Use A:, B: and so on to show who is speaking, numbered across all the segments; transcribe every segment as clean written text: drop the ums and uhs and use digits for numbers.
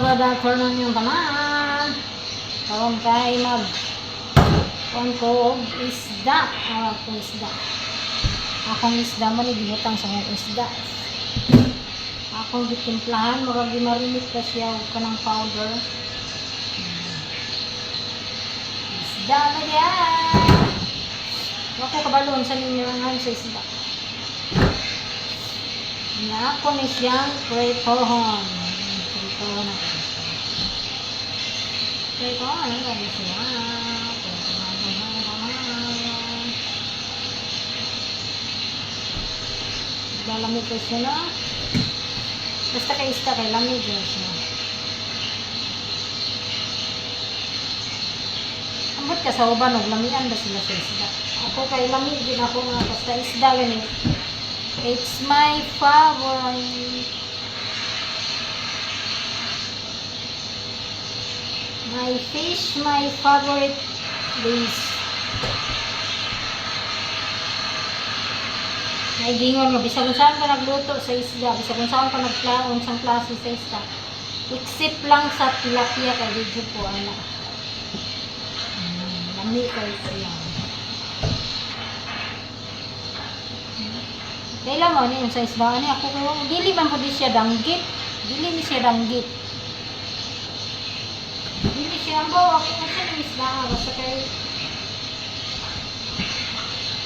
A: good afternoon yung tanan. Karon kay mag kon ko og isda. Akong isda. Akong isda man gibutang sa akong isda. Akong gitimplahan murag gimarinate pa siya og kanang powder. Isda na diyan. Wako kabalon sa ninyo ang sa isda. Na ako ni siyang pretohon. Pretohon na. Pretohon na kami siya. Lamig ko siya na. Basta kay isda kay lamig ko siya. Ambot ka sa uban og lamian ba sila sa isda. Ako kay lamig din ako nga basta isda gani. It's my favorite. My fish, my favorite dish. May gingon nga, bisag kung saan ka nagluto sa isda, bisag kung saan ka nagplaon sa klase sa isda. Except lang sa tilapia kay video po, anak. Lami kayo siya. Kailan mo, ano yun sa isda? Ano ako kayo? Dili man po di siya danggit. Dili ni siya danggit. Dili siya ang bawa. Ako kasi ng isda. Basta kayo.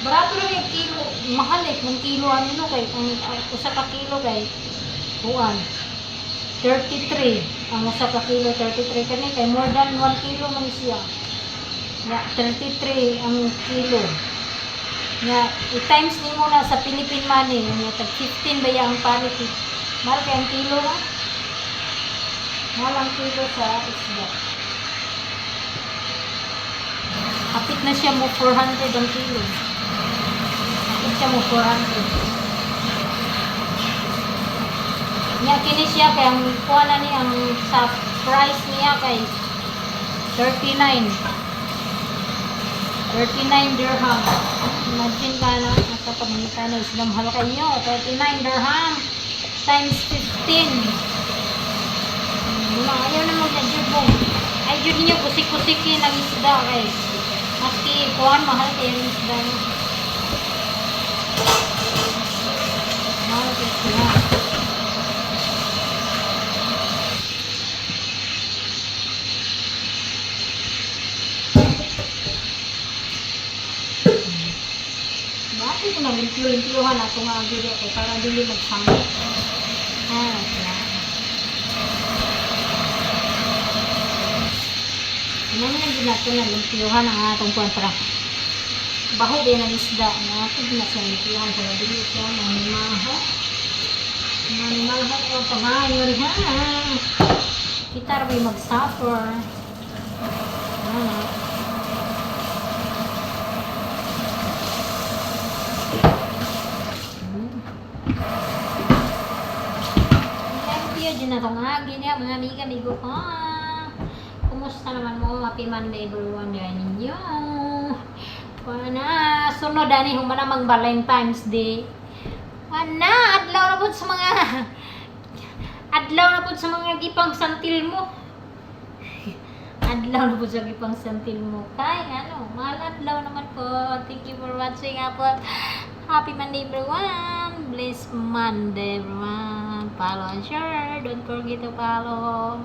A: Barato lang yung kilo. Mahal eh. Kung kilo ano no kay. Kung usa ka kilo kay. Buwan. 33. Ang usa ka kilo 33. Kani kay more than 1 kilo man siya. Na 33 ang kilo. Nga, i-times ni mo na sa Philippine money, nga tag 15 ba yung parity? Mahal kayang kilo na? Mahal ang kilo sa isda. Kapit na siya mo 400 ang kilo. Kapit siya mo 400. Nga, kini siya kay ang kuha na niya, ang sa price niya kay 39 dirham. Imagine ka na, nasa pagmita na isda mahal kayo. 39 dirham times 15. Ayaw na mag-adjud mo. Ay, dyan ninyo kusik-kusikin ang isda kay. Maski kuhan, mahal kayo ng isda. Mahal kayo sila. Bakit ko nag-limpyo-limpyohan ako nga ang video ko para dili magsamot. Ngayon din natin nag-limpyohan ang atong kontra. Baho din ang isda. Natin din natin limpyohan para dili siya manimaho. Manimaho o pangayon ha. Kita rin mag-suffer. Diyan na itong hagi niya, mga amiga-amigo ko. Kumusta naman mo? Happy Monday everyone yan ninyo. Pana, sunod ani, humana mag Valentine's Day. Pana, adlaw na po sa mga gipang santil mo. Adlaw na po sa gipang santil mo. Kaya ano, mahal adlaw naman po. Thank you for watching po. Happy Monday everyone. Blessed Monday everyone. Follow and share. Don't forget to follow.